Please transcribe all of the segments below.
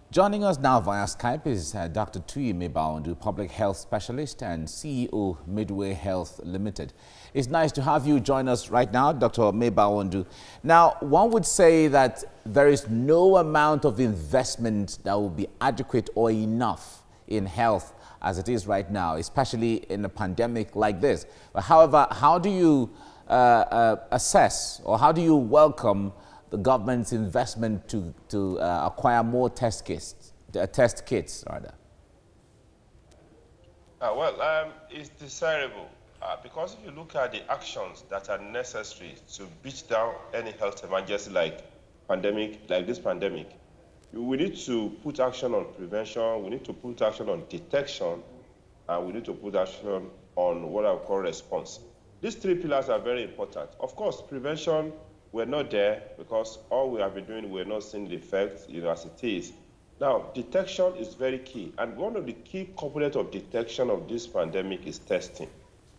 Joining us now via Skype is Dr. Tuyi Mebaondu, Public Health Specialist and CEO, Midway Health Limited. It's nice to have you join us right now, Dr. Mebaondu. Now, one would say that there is no amount of investment that will be adequate or enough in health as it is right now, especially in a pandemic like this. But however, how do you assess, or how do you welcome the government's investment to acquire more test kits, rather? It's desirable because if you look at the actions that are necessary to beat down any health emergency like this pandemic, we need to put action on prevention, we need to put action on detection, and we need to put action on what I would call response. These three pillars are very important. Of course, prevention, we're not there because all we have been doing, we're not seeing the effects, as it is. Now, detection is very key. And one of the key components of detection of this pandemic is testing.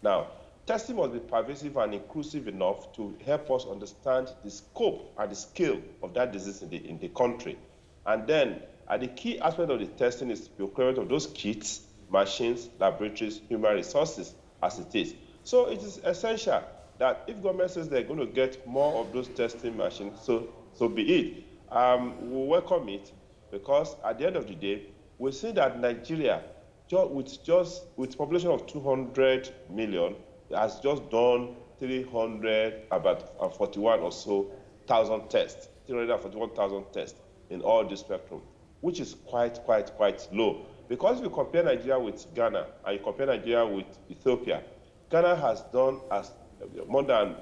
Now, testing must be pervasive and inclusive enough to help us understand the scope and the scale of that disease in the country. And then, the key aspect of the testing is the procurement of those kits, machines, laboratories, human resources, as it is. So it is essential that if government says they're going to get more of those testing machines, so be it. We welcome it because at the end of the day, we see that Nigeria, with population of 200 million, has just done 341 or so thousand tests, 341,000 tests in all the spectrum, which is quite low. Because if you compare Nigeria with Ghana and you compare Nigeria with Ethiopia, Ghana has done more than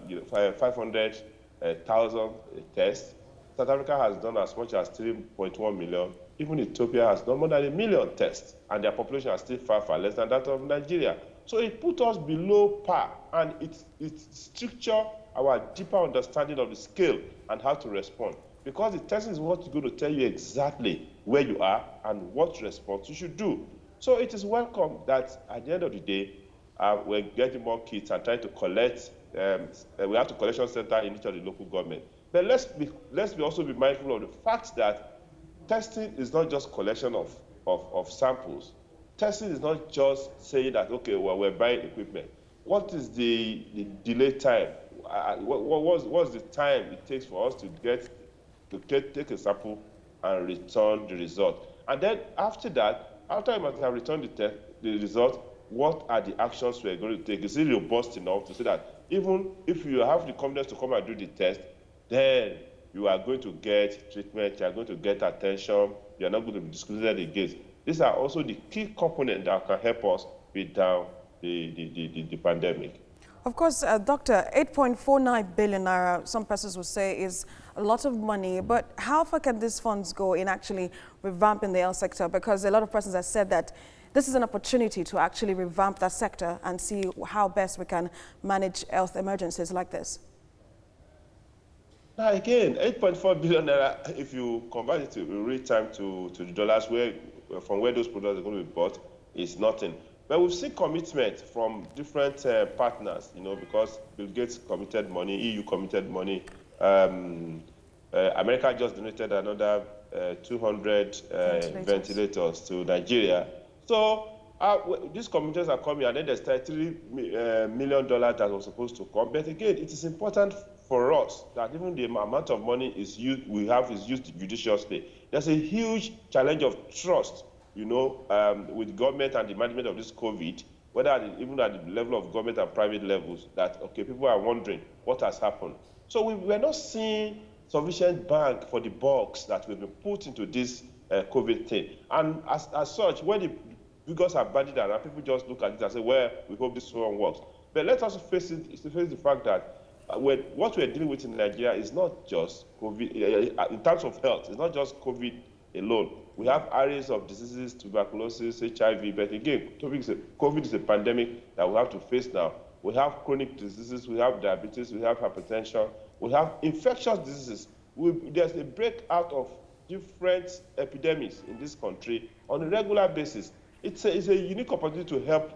500,000 tests. South Africa has done as much as 3.1 million. Even Ethiopia has done more than 1 million tests, and their population is still far less than that of Nigeria. So it put us below par, and it structure our deeper understanding of the scale and how to respond. Because the testing is what's going to tell you exactly where you are and what response you should do. So it is welcome that at the end of the day, we're getting more kits and trying to collect. We have a collection center in each of the local government. But let's also be mindful of the fact that testing is not just collection of samples. Testing is not just saying that, okay, well, we're buying equipment. What is the delay time? What's the time it takes for us to take a sample and return the result? And then after that, after you must have returned the result, what are the actions we're going to take? Is it robust enough to say that even if you have the confidence to come and do the test, then you are going to get treatment, you are going to get attention, you are not going to be discriminated against. These are also the key components that can help us beat down the pandemic. Of course, Doctor, 8.49 billion naira, some persons would say, is a lot of money, but how far can these funds go in actually revamping the health sector? Because a lot of persons have said that this is an opportunity to actually revamp that sector and see how best we can manage health emergencies like this. Now again, 8.4 billion naira, if you convert it in real time to the dollars, from where those products are going to be bought, is nothing. But we've seen commitment from different partners, because Bill Gates committed money, EU committed money. America just donated another 200 ventilators to Nigeria. So these commitments are coming, and then there's $33 million that was supposed to come. But again, it is important for us that even the amount of money is used judiciously. There's a huge challenge of trust, with government and the management of this COVID, even at the level of government and private levels, that, okay, people are wondering what has happened. So we're not seeing sufficient bang for the bucks that will be put into this COVID thing. And as such, when the figures are bandied around, people just look at it and say, well, we hope this one works. But let's also face the fact that what we're dealing with in Nigeria is not just COVID, in terms of health, it's not just COVID alone. We have areas of diseases, tuberculosis, HIV, but again, COVID is a pandemic that we have to face now. We have chronic diseases, we have diabetes, we have hypertension, we have infectious diseases. There's a breakout of different epidemics in this country on a regular basis. It's a unique opportunity to help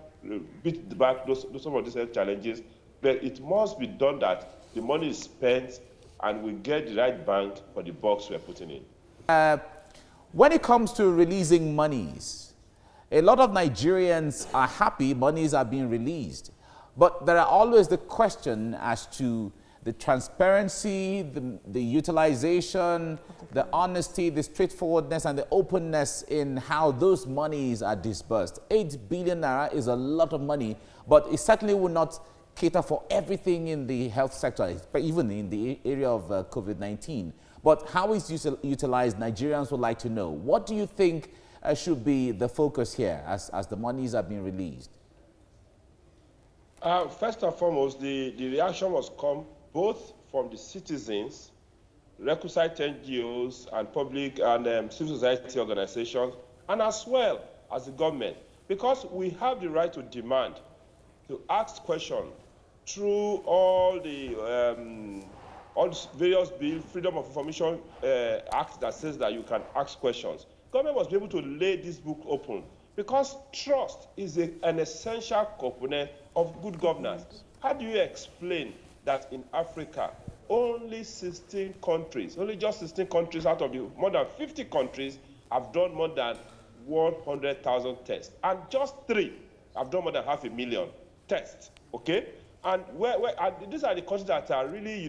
beat back some of these health challenges, but it must be done that the money is spent and we get the right bang for the bucks we're putting in. When it comes to releasing monies, a lot of Nigerians are happy monies are being released. But there are always the question as to the transparency, the utilization, the honesty, the straightforwardness, and the openness in how those monies are disbursed. 8 billion naira is a lot of money, but it certainly will not cater for everything in the health sector, even in the area of COVID-19. But how is utilized? Nigerians would like to know. What do you think should be the focus here as the monies are being released? First and foremost, the reaction must come both from the citizens, requisite NGOs, and public and civil society organizations, and as well as the government, because we have the right to demand, to ask questions through all the various bills, Freedom of Information Act that says that you can ask questions. Government must be able to lay this book open, because trust is an essential component of good governance. How do you explain that in Africa, only 16 countries, only just 16 countries out of the more than 50 countries have done more than 100,000 tests, and just 3 have done more than 500,000 tests, okay? And these are the countries that are really,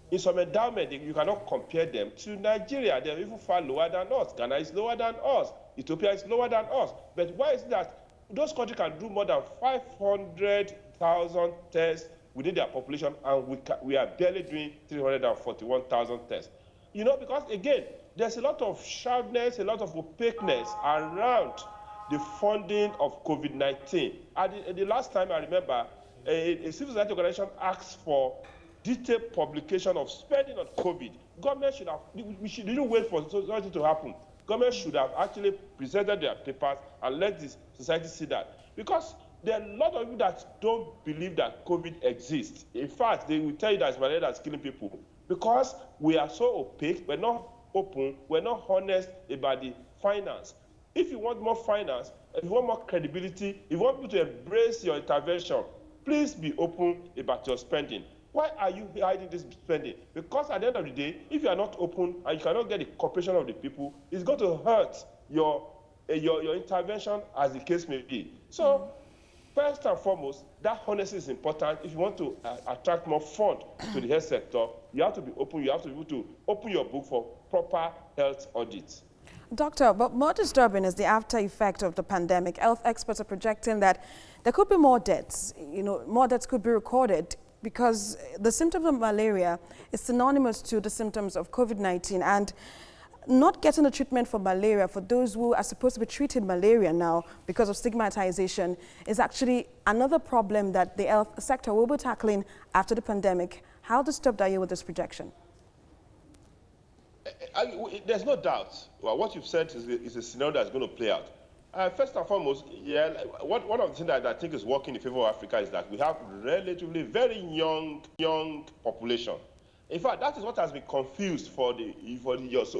in some endowment, you cannot compare them to Nigeria. They're even far lower than us. Ghana is lower than us. Ethiopia is lower than us. But why is it that those countries can do more than 500,000 tests within their population, and we are barely doing 341,000 tests? Because, again, there's a lot of sharpness, a lot of opaqueness around the funding of COVID-19. The last time I remember, a civil society organization asked for detailed publication of spending on COVID. Government should have, we didn't wait for something to happen. Government should have actually presented their papers and let the society see that. Because there are a lot of people that don't believe that COVID exists. In fact, they will tell you that it's malaria that's killing people. Because we are so opaque, we're not open, we're not honest about the finance. If you want more finance, if you want more credibility, if you want people to embrace your intervention, please be open about your spending. Why are you hiding this spending? Because at the end of the day, if you are not open and you cannot get the cooperation of the people, it's going to hurt your intervention, as the case may be. So, first and foremost, that honesty is important. If you want to attract more funds to the health sector, you have to be open. You have to be able to open your book for proper health audits. Doctor, but more disturbing is the after effect of the pandemic. Health experts are projecting that there could be more deaths. More deaths could be recorded because the symptoms of malaria is synonymous to the symptoms of COVID-19, and not getting a treatment for malaria for those who are supposed to be treating malaria now because of stigmatization is actually another problem that the health sector will be tackling after the pandemic. How disturbed are you with this projection? There's no doubt. Well, what you've said is a scenario that's going to play out. First and foremost, one of the things that I think is working in favor of Africa is that we have relatively very young population. In fact, that is what has been confused for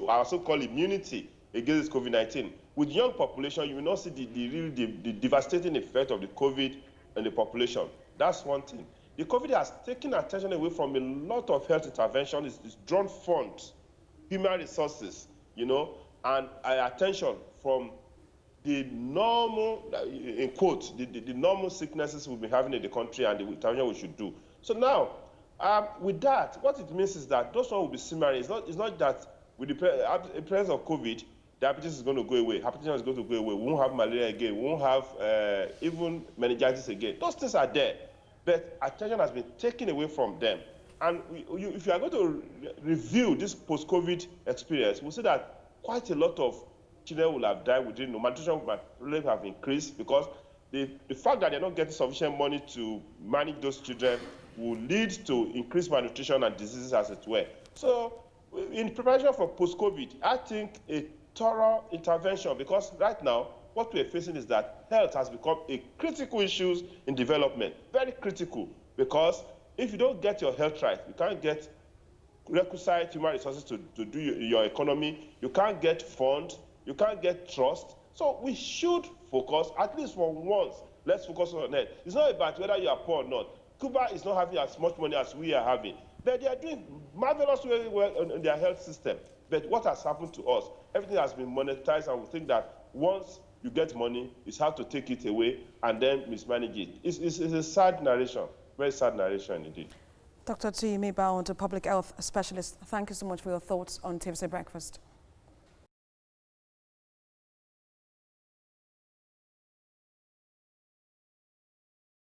our so-called immunity against COVID-19. With young population, you will not see the devastating effect of the COVID on the population. That's one thing. The COVID has taken attention away from a lot of health intervention. It's drawn funds, human resources, and attention from the normal, in quotes, the normal sicknesses we've been having in the country and the intervention we should do. So now, with that, what it means is that those one will be simmering. It's not that with the presence of COVID, diabetes is going to go away, hypertension is going to go away, we won't have malaria again, we won't have even meningitis again. Those things are there, but attention has been taken away from them. And if you are going to review this post-COVID experience, we'll see that quite a lot of children will have died within, malnutrition might really have increased, because the fact that they're not getting sufficient money to manage those children will lead to increased malnutrition and diseases, as it were. So in preparation for post-COVID, I think a thorough intervention, because right now, what we're facing is that health has become a critical issue in development, very critical, because if you don't get your health right, you can't get requisite human resources to do your economy, you can't get funds, you can't get trust. So we should focus, at least for once, let's focus on health. It's not about whether you are poor or not. Cuba is not having as much money as we are having, but they are doing marvelously well in their health system. But what has happened to us? everything has been monetized, and we think that once you get money, it's hard to take it away and then mismanage it. It's a sad narration, very sad narration indeed. Dr. Tuyi Meba, public health specialist, thank you so much for your thoughts on TMC Breakfast.